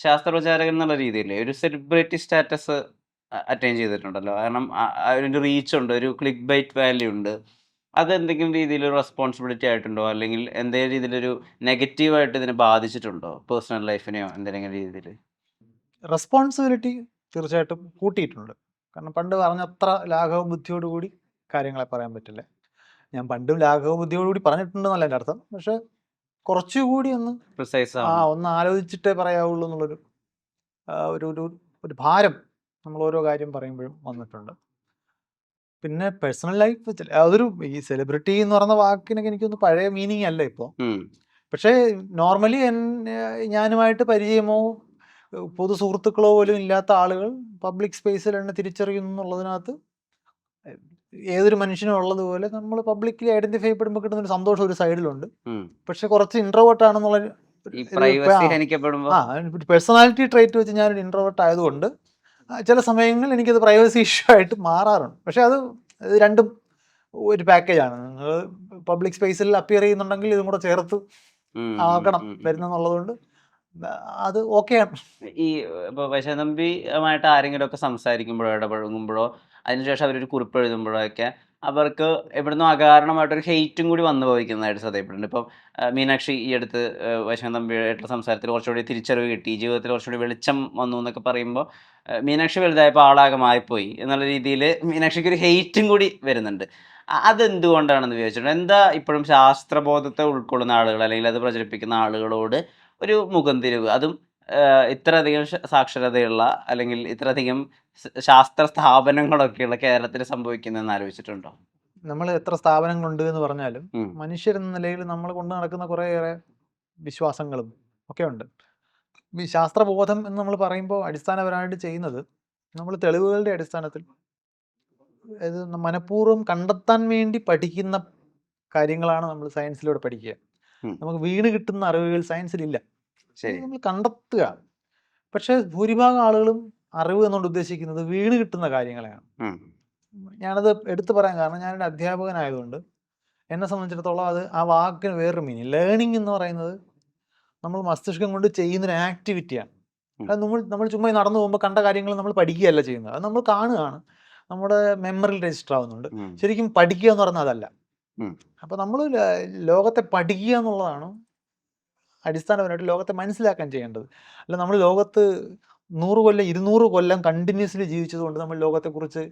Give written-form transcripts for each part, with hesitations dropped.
ശാസ്ത്രപ്രചാരകൻ എന്നുള്ള രീതിയിൽ ഒരു സെലിബ്രിറ്റി സ്റ്റാറ്റസ് അറ്റൈൻ ചെയ്തിട്ടുണ്ടല്ലോ. കാരണം അതിനൊരു റീച്ചുണ്ട്. ഒരു ക്ലിക്ക് ബൈറ്റ് വാല്യൂ ഉണ്ട്. അതെന്തെങ്കിലും രീതിയിൽ ഒരു റെസ്പോൺസിബിലിറ്റി ആയിട്ടുണ്ടോ? അല്ലെങ്കിൽ എന്തെങ്കിലും രീതിയിലൊരു നെഗറ്റീവായിട്ട് ഇതിനെ ബാധിച്ചിട്ടുണ്ടോ? പേഴ്സണൽ ലൈഫിനെയോ എന്തെങ്കിലും രീതിയിൽ? റെസ്പോൺസിബിലിറ്റി തീർച്ചയായിട്ടും കൂട്ടിയിട്ടുണ്ട്. കാരണം പണ്ട് പറഞ്ഞത്ര ലാഘവ ബുദ്ധിയോടുകൂടി കാര്യങ്ങളെ പറയാൻ പറ്റില്ല. ഞാൻ പണ്ടും ലാഘവ ബുദ്ധിയോടുകൂടി പറഞ്ഞിട്ടുണ്ടെന്നല്ല എൻ്റെ അർത്ഥം. പക്ഷേ കുറച്ചുകൂടി പ്രിസൈസ് ആവണം. ഒന്ന് ആലോചിച്ചിട്ടേ പറയാവുള്ളൂ എന്നുള്ളൊരു ഒരു ഒരു ഒരു ഭാരം നമ്മൾ ഓരോ കാര്യം പറയുമ്പോഴും വന്നിട്ടുണ്ട്. പിന്നെ പേഴ്സണൽ ലൈഫ് അതൊരു ഈ സെലിബ്രിറ്റി എന്ന് പറയുന്ന വാക്കിനൊക്കെ എനിക്കൊന്ന് പഴയ മീനിങ് അല്ല ഇപ്പോൾ. പക്ഷേ നോർമലി ഞാനുമായിട്ട് പരിചയമോ പൊതു സുഹൃത്തുക്കളോ പോലും ഇല്ലാത്ത ആളുകൾ പബ്ലിക് സ്പേസിൽ എന്നെ തിരിച്ചറിയുന്നു എന്നുള്ളതിനകത്ത് ഏതൊരു മനുഷ്യനും ഉള്ളതുപോലെ നമ്മൾ പബ്ലിക്കലി ഐഡന്റിഫൈ പെടുമ്പോൾ കിട്ടുന്ന ഒരു സന്തോഷം ഒരു സൈഡിലുണ്ട്. പക്ഷെ കുറച്ച് ഇൻട്രോവേർട്ട് ആണെന്നുള്ള പേഴ്സണാലിറ്റി ട്രേറ്റ് വെച്ച് ഞാനൊരു ഇൻട്രോവേർട്ട് ആയതുകൊണ്ട് ചില സമയങ്ങളിൽ എനിക്കത് പ്രൈവസി ഇഷ്യൂ ആയിട്ട് മാറാറുണ്ട്. പക്ഷെ അത് രണ്ടും ഒരു പാക്കേജാണ്. നിങ്ങൾ പബ്ലിക് സ്പേസിൽ അപ്പിയർ ചെയ്യുന്നുണ്ടെങ്കിൽ ഇതും കൂടെ ചേർത്ത് ആക്കണം വരുന്നെന്നുള്ളതുകൊണ്ട് അത് ഓക്കെയാണ്. ഈ ഇപ്പോൾ വൈശാഖതമ്പിയുമായിട്ട് ആരെങ്കിലുമൊക്കെ സംസാരിക്കുമ്പോഴോ ഇടപഴകുമ്പോഴോ അതിനുശേഷം അവരൊരു കുറിപ്പ് എഴുതുമ്പോഴോ ഒക്കെ അവർക്ക് എവിടുന്നോ അകാരണമായിട്ടൊരു ഹെയ്റ്റും കൂടി വന്നു ഭവിക്കുന്നതായിട്ട് ശ്രദ്ധയപ്പെട്ടിട്ടുണ്ട്. ഇപ്പം മീനാക്ഷി ഈ അടുത്ത് വൈശാഖതമ്പിയായിട്ടുള്ള സംസാരത്തിൽ കുറച്ചുകൂടി തിരിച്ചറിവ് കിട്ടി, ജീവിതത്തിൽ കുറച്ചുകൂടി വെളിച്ചം വന്നു എന്നൊക്കെ പറയുമ്പോൾ മീനാക്ഷി വലുതായപ്പോൾ ആളാകെ മാറിപ്പോയി എന്നുള്ള രീതിയിൽ മീനാക്ഷിക്ക് ഒരു ഹെയ്റ്റും കൂടി വരുന്നുണ്ട്. അതെന്തുകൊണ്ടാണെന്ന് വിചാരിച്ചിട്ടുണ്ട്. എന്താ ഇപ്പോഴും ശാസ്ത്രബോധത്തെ ഉൾക്കൊള്ളുന്ന ആളുകൾ അല്ലെങ്കിൽ അത് പ്രചരിപ്പിക്കുന്ന ആളുകളോട് ഒരു മുഖംതിരിവ്, അതും ഇത്രയധികം സാക്ഷരതയുള്ള അല്ലെങ്കിൽ ഇത്രയധികം ശാസ്ത്ര സ്ഥാപനങ്ങളൊക്കെയുള്ള കേരളത്തിൽ സംഭവിക്കുന്നതെന്ന് ആലോചിച്ചിട്ടുണ്ടോ? നമ്മൾ എത്ര സ്ഥാപനങ്ങളുണ്ട് എന്ന് പറഞ്ഞാലും മനുഷ്യരെന്ന നിലയിൽ നമ്മൾ കൊണ്ട് നടക്കുന്ന കുറേയേറെ വിശ്വാസങ്ങളും ഒക്കെ ഉണ്ട്. ഈ ശാസ്ത്രബോധം എന്ന് നമ്മൾ പറയുമ്പോൾ അടിസ്ഥാനപരമായിട്ട് ചെയ്യുന്നത് നമ്മൾ തെളിവുകളുടെ അടിസ്ഥാനത്തിൽ ഇത് മനഃപൂർവ്വം കണ്ടെത്താൻ വേണ്ടി പഠിക്കുന്ന കാര്യങ്ങളാണ് നമ്മൾ സയൻസിലൂടെ പഠിക്കുക. നമുക്ക് വീണ് കിട്ടുന്ന അറിവുകൾ സയൻസിലില്ല. നമ്മൾ കണ്ടെത്തുക. പക്ഷെ ഭൂരിഭാഗം ആളുകളും അറിവ് എന്നുകൊണ്ട് ഉദ്ദേശിക്കുന്നത് വീണ് കിട്ടുന്ന കാര്യങ്ങളെയാണ്. ഞാനത് എടുത്തു പറയാൻ കാരണം ഞാനൊരു അധ്യാപകനായതുകൊണ്ട് എന്നെ സംബന്ധിച്ചിടത്തോളം അത് ആ വാക്കിന് വേറൊരു മീനിങ്. ലേണിംഗ് എന്ന് പറയുന്നത് നമ്മൾ മസ്തിഷ്കം കൊണ്ട് ചെയ്യുന്നൊരു ആക്ടിവിറ്റിയാണ്. അത് നമ്മൾ ചുമ്മാ നടന്നു പോകുമ്പോൾ കണ്ട കാര്യങ്ങൾ നമ്മൾ പഠിക്കുകയല്ല ചെയ്യുന്നത്. അത് നമ്മൾ കാണുകയാണ്, നമ്മുടെ മെമ്മറിയിൽ രജിസ്റ്റർ ആവുന്നുണ്ട്. ശരിക്കും പഠിക്കുക എന്ന് പറഞ്ഞാൽ അതല്ല. അപ്പോൾ നമ്മൾ ലോകത്തെ പഠിക്കുക എന്നുള്ളതാണ് അടിസ്ഥാനപരമായിട്ട് ലോകത്തെ മനസ്സിലാക്കാൻ ചെയ്യേണ്ടത്. അല്ല നമ്മൾ ലോകത്ത് 100 കൊല്ലം 200 കൊല്ലം കണ്ടിന്യൂസ്ലി ജീവിച്ചതുകൊണ്ട് നമ്മൾ ലോകത്തെക്കുറിച്ച്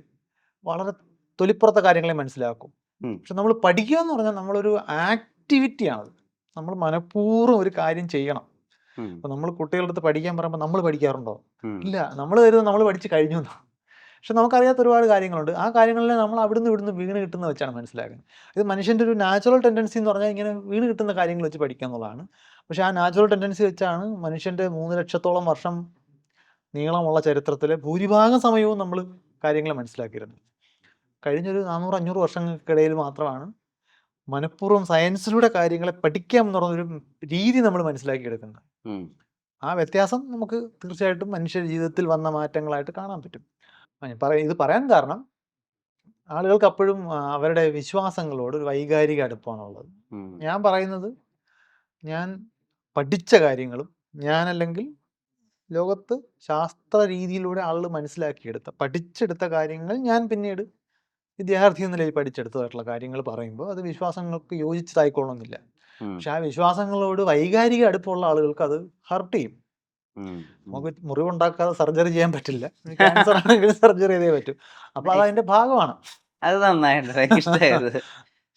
വളരെ തൊലിപ്പുറത്തെ കാര്യങ്ങളെ മനസ്സിലാക്കും. പക്ഷെ നമ്മൾ പഠിക്കുക എന്ന് പറഞ്ഞാൽ നമ്മളൊരു ആക്ടിവിറ്റിയാണത്. നമ്മൾ മനഃപൂർവ്വം ഒരു കാര്യം ചെയ്യണം. അപ്പോൾ നമ്മൾ കുട്ടികളുടെ അടുത്ത് പഠിക്കാൻ പറയുമ്പോൾ നമ്മൾ പഠിക്കാറുണ്ടോ? ഇല്ല. നമ്മൾ കരുതുന്നത് നമ്മൾ പഠിച്ച് കഴിഞ്ഞു എന്നാണ്. പക്ഷെ നമുക്കറിയാത്ത ഒരുപാട് കാര്യങ്ങളുണ്ട്. ആ കാര്യങ്ങളിൽ നമ്മൾ അവിടുന്ന് ഇവിടുന്ന് വീണ് കിട്ടുന്നത് വെച്ചാണ് മനസ്സിലാക്കുന്നത്. ഇത് മനുഷ്യൻ്റെ ഒരു നാച്ചുറൽ ടെൻഡൻസി എന്ന് പറഞ്ഞാൽ ഇങ്ങനെ വീണ് കിട്ടുന്ന കാര്യങ്ങൾ വെച്ച് പഠിക്കുക എന്നുള്ളതാണ്. പക്ഷെ ആ നാച്ചുറൽ ടെൻഡൻസി വെച്ചാണ് മനുഷ്യൻ്റെ 3 ലക്ഷത്തോളം വർഷം നീളമുള്ള ചരിത്രത്തിലെ ഭൂരിഭാഗം സമയവും നമ്മൾ കാര്യങ്ങൾ മനസ്സിലാക്കിയിരുന്നത്. കഴിഞ്ഞൊരു 400-500 വർഷങ്ങൾക്കിടയിൽ മാത്രമാണ് മനഃപൂർവ്വം സയൻസിലൂടെ കാര്യങ്ങളെ പഠിക്കാം എന്ന് പറഞ്ഞൊരു രീതി നമ്മൾ മനസ്സിലാക്കിയെടുക്കുന്നത്. ആ വ്യത്യാസം നമുക്ക് തീർച്ചയായിട്ടും മനുഷ്യ ജീവിതത്തിൽ വന്ന മാറ്റങ്ങളായിട്ട് കാണാൻ പറ്റും. ഇത് പറയാൻ കാരണം ആളുകൾക്ക് അപ്പോഴും അവരുടെ വിശ്വാസങ്ങളോട് ഒരു വൈകാരിക അടുപ്പമാണുള്ളത്. ഞാൻ പറയുന്നത് ഞാൻ പഠിച്ച കാര്യങ്ങളും ഞാനല്ലെങ്കിൽ ലോകത്ത് ശാസ്ത്ര രീതിയിലൂടെ ആളുകൾ മനസ്സിലാക്കിയെടുത്ത പഠിച്ചെടുത്ത കാര്യങ്ങൾ ഞാൻ പിന്നീട് വിദ്യാർത്ഥി എന്ന നിലയിൽ പഠിച്ചെടുത്തതായിട്ടുള്ള കാര്യങ്ങൾ പറയുമ്പോൾ അത് വിശ്വാസങ്ങൾക്ക് യോജിച്ചതായിക്കൊള്ളുന്നില്ല. പക്ഷെ ആ വിശ്വാസങ്ങളോട് വൈകാരിക അടുപ്പമുള്ള ആളുകൾക്ക് അത് ഹർട്ട് ചെയ്യും. നമുക്ക് മുറിവുണ്ടാക്കാതെ സർജറി ചെയ്യാൻ പറ്റില്ല. ക്യാൻസർ ആണെങ്കിൽ സർജറി ചെയ്തേ പറ്റൂ. അപ്പൊ അത് അതിന്റെ ഭാഗമാണ്. അത് നന്നായിട്ടുണ്ട്.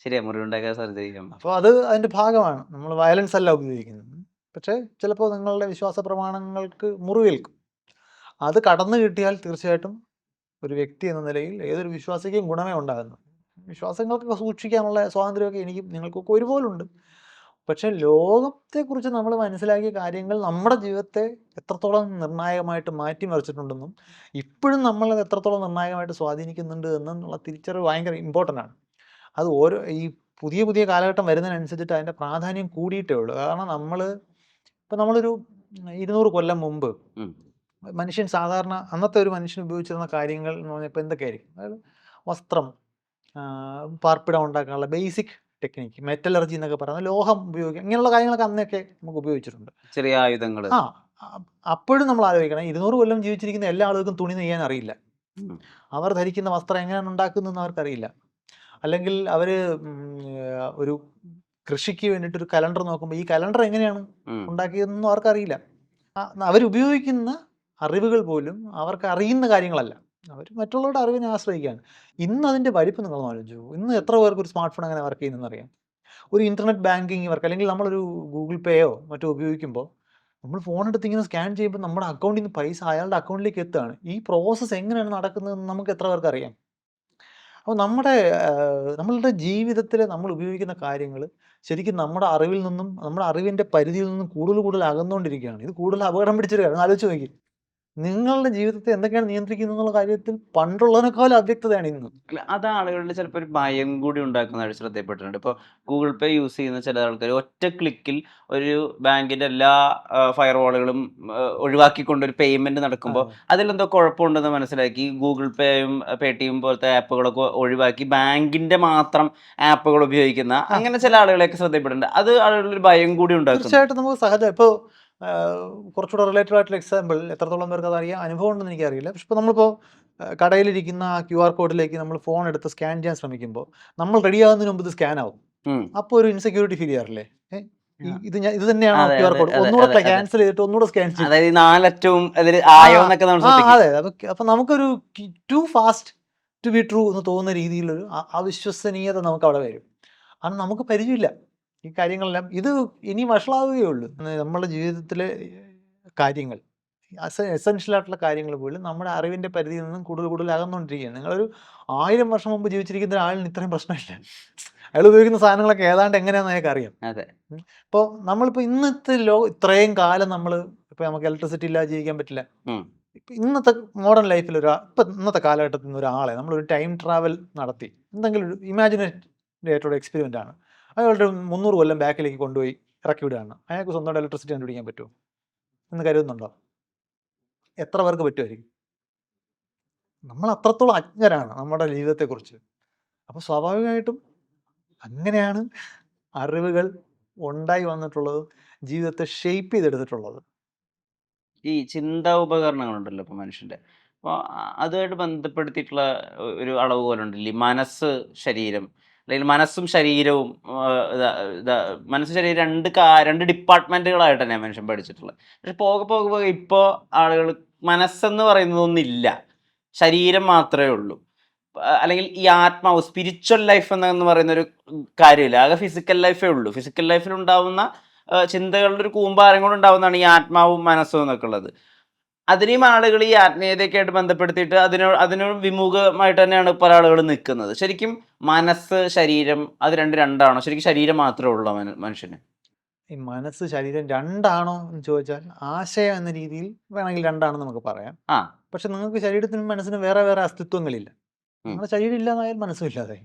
ശരിയാ, മുറിവുണ്ടാക്കാതെ സർജറി ചെയ്യാം. അപ്പോൾ അത് അതിന്റെ ഭാഗമാണ്. നമ്മൾ വയലൻസ് അല്ല ഉപയോഗിക്കുന്നത്. പക്ഷേ ചിലപ്പോൾ നിങ്ങളുടെ വിശ്വാസ പ്രമാണങ്ങൾക്ക് മുറിവേൽക്കും. അത് കടന്നു കിട്ടിയാൽ തീർച്ചയായിട്ടും ഒരു വ്യക്തി എന്ന നിലയിൽ ഏതൊരു വിശ്വാസിക്കും ഗുണമേ ഉണ്ടാകുന്നു. വിശ്വാസങ്ങൾക്കൊക്കെ സൂക്ഷിക്കാനുള്ള സ്വാതന്ത്ര്യമൊക്കെ എനിക്കും നിങ്ങൾക്കൊക്കെ ഒരുപോലെ ഉണ്ട്. പക്ഷെ ലോകത്തെക്കുറിച്ച് നമ്മൾ മനസ്സിലാക്കിയ കാര്യങ്ങൾ നമ്മുടെ ജീവിതത്തെ എത്രത്തോളം നിർണായകമായിട്ട് മാറ്റിമറിച്ചിട്ടുണ്ടെന്നും ഇപ്പോഴും നമ്മളത് എത്രത്തോളം നിർണായകമായിട്ട് സ്വാധീനിക്കുന്നുണ്ട് എന്നുള്ള തിരിച്ചറിവ് ഭയങ്കര ഇമ്പോർട്ടൻ്റ് ആണ്. അത് ഈ പുതിയ പുതിയ കാലഘട്ടം വരുന്നതിനനുസരിച്ചിട്ട് അതിൻ്റെ പ്രാധാന്യം കൂടിയിട്ടേ ഉള്ളൂ. കാരണം നമ്മളൊരു 200 കൊല്ലം മുമ്പ് മനുഷ്യൻ സാധാരണ അന്നത്തെ ഒരു മനുഷ്യൻ ഉപയോഗിച്ചിരുന്ന കാര്യങ്ങൾ എന്ന് പറഞ്ഞാൽ ഇപ്പോൾ എന്തൊക്കെയായിരിക്കും? അതായത് വസ്ത്രം, പാർപ്പിടം ഉണ്ടാക്കാനുള്ള ബേസിക് ടെക്നിക്ക്, മെറ്റലർജി എന്നൊക്കെ പറയുന്നത് ലോഹം ഉപയോഗിക്കുക, ഇങ്ങനെയുള്ള കാര്യങ്ങളൊക്കെ അന്നൊക്കെ നമുക്ക് ഉപയോഗിച്ചിട്ടുണ്ട്. ചെറിയ ആയുധങ്ങൾ. അപ്പോഴും നമ്മൾ ആലോചിക്കണം, 200 കൊല്ലം ജീവിച്ചിരിക്കുന്ന എല്ലാ ആളുകൾക്കും തുണി നെയ്യാൻ അറിയില്ല. ഉം. അവർ ധരിക്കുന്ന വസ്ത്രം എങ്ങനെയാണ് ഉണ്ടാക്കുന്നതെന്ന് അവർക്കറിയില്ല. അല്ലെങ്കിൽ അവർ ഒരു കൃഷിക്ക് വേണ്ടിയിട്ട് ഒരു കലണ്ടർ നോക്കുമ്പോൾ ഈ കലണ്ടർ എങ്ങനെയാണ് ഉം. ഉണ്ടാക്കിയതെന്നൊന്നും അവർക്കറിയില്ല. അവരുപയോഗിക്കുന്ന അറിവുകൾ പോലും അവർക്ക് അറിയുന്ന കാര്യങ്ങളല്ല. അവർ മറ്റുള്ളവരുടെ അറിവിനെ ആശ്രയിക്കുകയാണ്. ഇന്ന് അതിൻ്റെ വലിപ്പം നിങ്ങളൊന്ന് ആലോചിച്ച് നോക്കൂ. ഇന്ന് എത്ര പേർക്ക് ഒരു സ്മാർട്ട് ഫോൺ എങ്ങനെ വർക്ക് ചെയ്യുന്നതെന്ന് അറിയാം. ഒരു ഇൻ്റർനെറ്റ് ബാങ്കിങ് വർക്ക് അല്ലെങ്കിൽ നമ്മളൊരു ഗൂഗിൾ പേയോ മറ്റോ ഉപയോഗിക്കുമ്പോൾ നമ്മൾ ഫോൺ എടുത്ത് ഇങ്ങനെ സ്കാൻ ചെയ്യുമ്പോൾ നമ്മുടെ അക്കൗണ്ടിൽ നിന്ന് പൈസ അയാളുടെ അക്കൗണ്ടിലേക്ക് എത്തുകയാണ്. ഈ പ്രോസസ്സ് എങ്ങനെയാണ് നടക്കുന്നതെന്ന് നമുക്ക് എത്ര പേർക്ക് അറിയാം? അപ്പോൾ നമ്മളുടെ ജീവിതത്തിൽ നമ്മൾ ഉപയോഗിക്കുന്ന കാര്യങ്ങൾ ശരിക്കും നമ്മുടെ അറിവിൽ നിന്നും നമ്മുടെ അറിവിൻ്റെ പരിധിയിൽ നിന്നും കൂടുതൽ കൂടുതൽ അകന്നുകൊണ്ടിരിക്കുകയാണ്. ഇത് കൂടുതൽ അപകടം പിടിച്ചൊരു കാര്യം. ഒന്ന് ആലോചിച്ച് നോക്കിയേ. നിങ്ങളുടെ ജീവിതത്തെ എന്തൊക്കെയാണ് നിയന്ത്രിക്കുന്നത് എന്നുള്ള കാര്യത്തിൽ പണ്ടുള്ളതിനേക്കാളും അവ്യക്തതയാണ് ഇന്ന്. അല്ല, അത് ആളുകളിൽ ചിലപ്പോൾ ഒരു ഭയം കൂടി ഉണ്ടാക്കുന്നതായിട്ട് ശ്രദ്ധയപ്പെട്ടിട്ടുണ്ട്. ഇപ്പോൾ ഗൂഗിൾ പേ യൂസ് ചെയ്യുന്ന ചില ആൾക്കാർ ഒറ്റ ക്ലിക്കിൽ ഒരു ബാങ്കിന്റെ എല്ലാ ഫയർ വാളുകളും ഒഴിവാക്കിക്കൊണ്ട് ഒരു പേയ്മെന്റ് നടക്കുമ്പോൾ അതെ. അതിലെന്തോ കുഴപ്പമുണ്ടെന്ന് മനസ്സിലാക്കി ഗൂഗിൾ പേയും പേടിഎം പോലത്തെ ആപ്പുകളൊക്കെ ഒഴിവാക്കി ബാങ്കിന്റെ മാത്രം ആപ്പുകൾ ഉപയോഗിക്കുന്ന ആ. അങ്ങനെ ചില ആളുകളെയൊക്കെ ശ്രദ്ധയപ്പെട്ടിട്ടുണ്ട്. അത് ആളുകളിൽ ഒരു ഭയം കൂടി ഉണ്ടാക്കുന്നു. തീർച്ചയായിട്ടും നമുക്ക് സഹജം. ഇപ്പോൾ കുറച്ചുകൂടെ റിലേറ്റഡ് ആയിട്ടുള്ള എക്സാമ്പിൾ എത്രത്തോളം പേർക്ക് അതറിയാം, അനുഭവം ഉണ്ടെന്ന് എനിക്കറിയില്ല. പക്ഷെ ഇപ്പോൾ നമ്മളിപ്പോൾ കടയിലിരിക്കുന്ന ആ QR കോഡിലേക്ക് നമ്മൾ ഫോൺ എടുത്ത് സ്കാൻ ചെയ്യാൻ ശ്രമിക്കുമ്പോൾ നമ്മൾ റെഡി ആകുന്നതിന് മുമ്പ് ഇത് സ്കാൻ ആവും. ഉം. അപ്പോൾ ഒരു ഇൻസെക്യൂരിറ്റി ഫീൽ ചെയ്യാറില്ലേ? ആ. ഇത് തന്നെയാണോ അതെ QR അതെ കോഡ്? അതെ ഒന്നുകൂടെ അതെ അതെ. ക്യാൻസൽ ചെയ്തിട്ട് ഒന്നുകൂടെ സ്കാൻ ചെയ്യും. അതായത് ഈ നാലറ്റവും അതിൽ ആ ആയോ എന്നൊക്കെ നമ്മൾ ആ ശ്രദ്ധിക്കും. അതെ. അപ്പം നമുക്കൊരു too fast to be true എന്ന് തോന്നുന്ന രീതിയിലൊരു അവിശ്വസനീയത നമുക്ക് അവിടെ വരും. കാരണം നമുക്ക് പരിചയമില്ല ഈ കാര്യങ്ങളെല്ലാം. ഇത് ഇനി വഷളാവുകയുള്ളൂ. നമ്മുടെ ജീവിതത്തിലെ കാര്യങ്ങൾ എസെൻഷ്യൽ ആയിട്ടുള്ള കാര്യങ്ങൾ പോലും നമ്മുടെ അറിവിൻ്റെ പരിധിയിൽ നിന്നും കൂടുതൽ കൂടുതൽ അകന്നുകൊണ്ടിരിക്കുകയാണ്. നിങ്ങളൊരു 1000 വർഷം മുമ്പ് ജീവിച്ചിരിക്കുന്ന ഒരാളിന് ഇത്രയും പ്രശ്നമില്ല. അയാൾ ഉപയോഗിക്കുന്ന സാധനങ്ങളൊക്കെ ഏതാണ്ട് എങ്ങനെയാണെന്ന് അയാൾക്ക് അറിയാം. അതെ. ഇപ്പോൾ നമ്മളിപ്പോൾ ഇന്നത്തെ ഇത്രയും കാലം നമ്മൾ ഇപ്പോൾ നമുക്ക് ഇലക്ട്രിസിറ്റി ഇല്ലാതെ ജീവിക്കാൻ പറ്റില്ല. ഉം. ഇപ്പം ഇന്നത്തെ മോഡേൺ ലൈഫിൽ ഇപ്പം ഇന്നത്തെ കാലഘട്ടത്തിൽ നിന്ന് ഒരാളെ നമ്മളൊരു ടൈം ട്രാവൽ നടത്തി എന്തെങ്കിലും ഒരു ഇമാജിനേറ്റഡ് എക്സ്പെരിമെൻ്റ് ആണ്. അയാളുടെ 300 കൊല്ലം ബാക്കിലേക്ക് കൊണ്ടുപോയി ഇറക്കി വിടുകയാണ്. അയാൾക്ക് സ്വന്തമായിട്ട് ഇലക്ട്രിസിറ്റി കണ്ടുപിടിക്കാൻ പറ്റുമോ എന്ന് കരുതുന്നുണ്ടോ? എത്ര പേർക്ക് പറ്റുമായിരിക്കും? നമ്മൾ അത്രത്തോളം അജ്ഞരാണ് നമ്മുടെ ജീവിതത്തെക്കുറിച്ച്. അപ്പോൾ സ്വാഭാവികമായിട്ടും അങ്ങനെയാണ് അറിവുകൾ ഉണ്ടായി വന്നിട്ടുള്ളത്, ജീവിതത്തെ ഷേപ്പ് ചെയ്തെടുത്തിട്ടുള്ളത്. ഈ ചിന്താ ഉപകരണങ്ങളുണ്ടല്ലോ ഇപ്പൊ മനുഷ്യന്റെ. അപ്പോൾ അതുമായിട്ട് ബന്ധപ്പെടുത്തിയിട്ടുള്ള ഒരു അളവുകോലുണ്ടല്ലോ. ഈ മനസ്സ്, ശരീരം അല്ലെങ്കിൽ മനസ്സും ശരീരവും മനസ്സ് ശരീരം 2 ഡിപ്പാർട്ട്മെന്റുകളായിട്ട് തന്നെയാണ് മനുഷ്യൻ പഠിച്ചിട്ടുള്ളത്. പക്ഷെ പോകെ പോകെ പോകെ ഇപ്പോൾ ആളുകൾ മനസ്സെന്ന് പറയുന്നതൊന്നില്ല. ശരീരം മാത്രമേ ഉള്ളൂ. അല്ലെങ്കിൽ ഈ ആത്മാവ് സ്പിരിച്വൽ ലൈഫ് എന്ന് പറയുന്നൊരു കാര്യമില്ല. ആകെ ഫിസിക്കൽ ലൈഫേ ഉള്ളൂ. ഫിസിക്കൽ ലൈഫിൽ ഉണ്ടാവുന്ന ചിന്തകളുടെ ഒരു കൂമ്പാരം കൊണ്ട് ഉണ്ടാവുന്നതാണ് ഈ ആത്മാവും മനസ്സും എന്നൊക്കെ ഉള്ളത്. അതിനെയും ആളുകൾ ഈ ആത്മീയതയൊക്കെ ആയിട്ട് ബന്ധപ്പെടുത്തിയിട്ട് അതിനോട് വിമുഖമായിട്ട് തന്നെയാണ് പല ആളുകളും നിൽക്കുന്നത്. ശരിക്കും മനസ്സ്, ശരീരം അത് രണ്ടാണോ? ശരിക്കും ശരീരം മാത്രമേ ഉള്ളൂ മനുഷ്യന്? ഈ മനസ്സ്, ശരീരം രണ്ടാണോ എന്ന് ചോദിച്ചാൽ ആശയം എന്ന രീതിയിൽ വേണമെങ്കിൽ രണ്ടാണെന്ന് നമുക്ക് പറയാം. ആ. പക്ഷെ നിങ്ങൾക്ക് ശരീരത്തിനും മനസ്സിനും വേറെ വേറെ അസ്തിത്വങ്ങളില്ല. ഉം. നിങ്ങളുടെ ശരീരം ഇല്ലാതായാൽ മനസ്സും ഇല്ലാതായി.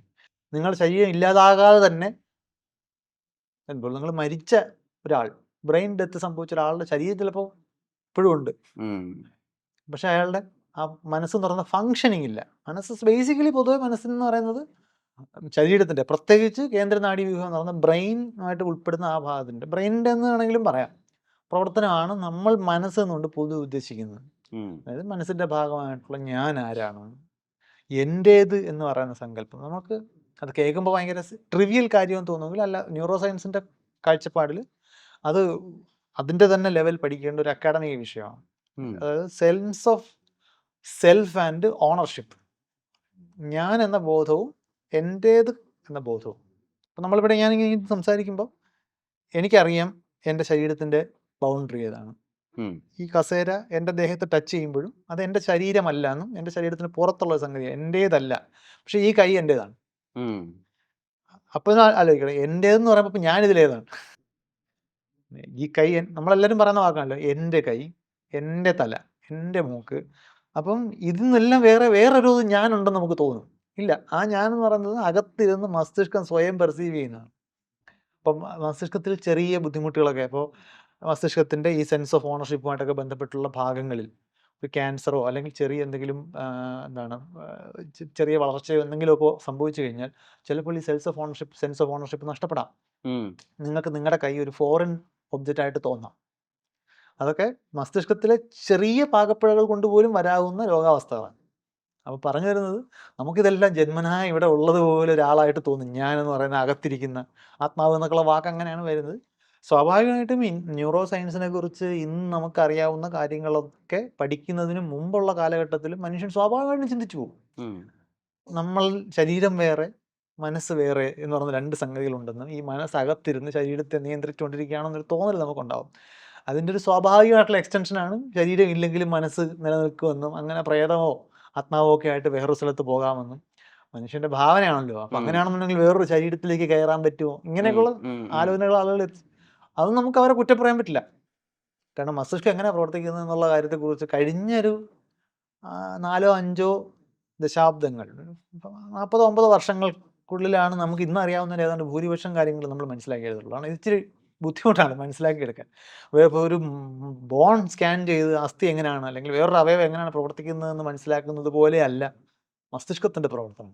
നിങ്ങളുടെ ശരീരം ഇല്ലാതാകാതെ തന്നെ ഇപ്പോൾ നിങ്ങൾ മരിച്ച ഒരാൾ, ബ്രെയിൻ ഡെത്ത് സംഭവിച്ച ഒരാളുടെ ശരീരം ചിലപ്പോൾ ഇപ്പോഴും ഉണ്ട്. ഉം. പക്ഷെ അയാളുടെ ആ മനസ്സെന്ന് പറയുന്ന ഫങ്ഷനിങ് ഇല്ല. മനസ്സ് ബേസിക്കലി പൊതുവെ മനസ്സെന്ന് പറയുന്നത് ശരീരത്തിൻ്റെ പ്രത്യേകിച്ച് കേന്ദ്ര നാഡീവ്യൂഹം എന്ന് പറയുന്ന ബ്രെയിനുമായിട്ട് ഉൾപ്പെടുന്ന ആ ഭാഗത്തിൻ്റെ ബ്രെയിനിൻ്റെ എന്ന് വേണമെങ്കിലും പറയാം പ്രവർത്തനമാണ് നമ്മൾ മനസ്സ് എന്നുകൊണ്ട് പൊതുവെ ഉദ്ദേശിക്കുന്നത്. ഉം. അതായത് മനസ്സിൻ്റെ ഭാഗമായിട്ടുള്ള ഞാൻ ആരാണ്, എൻ്റേത് എന്ന് പറയുന്ന സങ്കല്പം നമുക്ക് അത് കേൾക്കുമ്പോൾ ഭയങ്കര ട്രിവിയൽ കാര്യമെന്ന് തോന്നുമെങ്കിൽ അല്ല, ന്യൂറോ സയൻസിൻ്റെ കാഴ്ചപ്പാടിൽ അത് അതിൻ്റെ തന്നെ ലെവൽ പഠിക്കേണ്ട ഒരു അക്കാഡമിക വിഷയമാണ്. ഉം. അതായത് sense of self and ownership. ഞാൻ എന്ന ബോധവും എൻ്റേത് എന്ന ബോധവും. അപ്പം നമ്മളിവിടെ ഞാനിങ്ങനെ സംസാരിക്കുമ്പോൾ എനിക്കറിയാം എൻ്റെ ശരീരത്തിൻ്റെ ബൗണ്ടറി ഏതാണ്. ഉം. ഈ കസേര എൻ്റെ ദേഹത്ത് ടച്ച് ചെയ്യുമ്പോഴും അത് എൻ്റെ ശരീരമല്ല എന്നും എൻ്റെ ശരീരത്തിന് പുറത്തുള്ള സംഗതിയാണ്, എൻ്റേതല്ല. പക്ഷേ ഈ കൈ എൻ്റേതാണ്. ഉം. അപ്പോൾ ആലോചിക്കണം, എൻ്റേതെന്ന് പറയുമ്പോൾ ഇപ്പം ഞാനിതിലേതാണ്? ഈ കൈ നമ്മളെല്ലാവരും പറയുന്ന വാക്കാണല്ലോ, എൻ്റെ കൈ, എൻ്റെ തല, എൻ്റെ മൂക്ക്. അപ്പം ഇതിൽ നിന്നെല്ലാം വേറൊരു ഞാനുണ്ടെന്ന് നമുക്ക് തോന്നും. ഇല്ല, ആ ഞാനെന്ന് പറയുന്നത് അകത്തിരുന്ന് മസ്തിഷ്കം സ്വയം പെർസീവ് ചെയ്യുന്നതാണ്. അപ്പം മസ്തിഷ്കത്തിൽ ചെറിയ ബുദ്ധിമുട്ടുകളൊക്കെ, അപ്പോൾ മസ്തിഷ്കത്തിൻ്റെ ഈ സെൻസ് ഓഫ് ഓണർഷിപ്പുമായിട്ടൊക്കെ ബന്ധപ്പെട്ടുള്ള ഭാഗങ്ങളിൽ ഒരു ക്യാൻസറോ അല്ലെങ്കിൽ ചെറിയ എന്തെങ്കിലും ചെറിയ വളർച്ചയോ എന്തെങ്കിലുമൊക്കെ സംഭവിച്ചു കഴിഞ്ഞാൽ ചിലപ്പോൾ ഈ സെൻസ് ഓഫ് ഓണർഷിപ്പ് നഷ്ടപ്പെടാം. ഉം. നിങ്ങൾക്ക് നിങ്ങളുടെ കൈ ഒരു ഫോറിൻ ഒബ്ജക്റ്റ് ആയിട്ട് തോന്നാം. അതൊക്കെ മസ്തിഷ്കത്തിലെ ചെറിയ പാകപ്പിഴകൾ കൊണ്ട് പോലും വരാവുന്ന രോഗാവസ്ഥകളാണ്. അപ്പോൾ പറഞ്ഞു വരുന്നത്, നമുക്കിതെല്ലാം ജന്മനാ ഇവിടെ ഉള്ളതുപോലെ ഒരാളായിട്ട് തോന്നും. ഞാനെന്ന് പറയുന്ന അകത്തിരിക്കുന്ന ആത്മാവ് എന്നൊക്കെയുള്ള വാക്ക് അങ്ങനെയാണ് വരുന്നത്. സ്വാഭാവികമായിട്ടും ന്യൂറോ സയൻസിനെ കുറിച്ച് ഇന്ന് നമുക്കറിയാവുന്ന കാര്യങ്ങളൊക്കെ പഠിക്കുന്നതിന് മുമ്പുള്ള കാലഘട്ടത്തിൽ മനുഷ്യൻ സ്വാഭാവികമായിട്ടും ചിന്തിച്ചു പോകും. നമ്മൾ ശരീരം വേറെ മനസ്സ് വേറെ എന്ന് പറയുന്ന 2 സംഗതികളുണ്ടെന്നും ഈ മനസ്സകത്തിരുന്ന് ശരീരത്തെ നിയന്ത്രിച്ചുകൊണ്ടിരിക്കുകയാണെന്നൊരു തോന്നൽ നമുക്കുണ്ടാവും. അതിൻ്റെ ഒരു സ്വാഭാവികമായിട്ടുള്ള എക്സ്റ്റൻഷനാണ് ശരീരം ഇല്ലെങ്കിലും മനസ്സ് നിലനിൽക്കുമെന്നും അങ്ങനെ പ്രേതമോ ആത്മാവോ ഒക്കെ ആയിട്ട് വേറൊരു സ്ഥലത്ത് പോകാമെന്നും മനുഷ്യന്റെ ഭാവനയാണല്ലോ. അപ്പം അങ്ങനെയാണെന്നുണ്ടെങ്കിൽ വേറൊരു ശരീരത്തിലേക്ക് കയറാൻ പറ്റുമോ, ഇങ്ങനെയൊക്കെയുള്ള ആലോചനകൾ ആളുകൾ അത് നമുക്ക് അവരെ കുറ്റം പറ്റില്ല. കാരണം മസ്തിഷ്കം എങ്ങനെയാണ് പ്രവർത്തിക്കുന്നത് എന്നുള്ള കാര്യത്തെക്കുറിച്ച് കഴിഞ്ഞൊരു 4 5 ദശാബ്ദങ്ങൾ 40 50 വർഷങ്ങൾക്കുള്ളിലാണ് നമുക്ക് ഇന്ന് അറിയാവുന്ന ഏതാണ്ട് ഭൂരിപക്ഷം കാര്യങ്ങൾ നമ്മൾ മനസ്സിലാക്കിയെടുത്തുള്ളൂ. കാരണം ഇച്ചിരി ബുദ്ധിമുട്ടാണ് മനസ്സിലാക്കിയെടുക്കാൻ. ഇപ്പോൾ ഒരു ബോൺ സ്കാൻ ചെയ്ത് അസ്ഥി എങ്ങനെയാണ് അല്ലെങ്കിൽ വേറൊരു അവയവം എങ്ങനെയാണ് പ്രവർത്തിക്കുന്നതെന്ന് മനസ്സിലാക്കുന്നത് പോലെയല്ല മസ്തിഷ്കത്തിൻ്റെ പ്രവർത്തനം.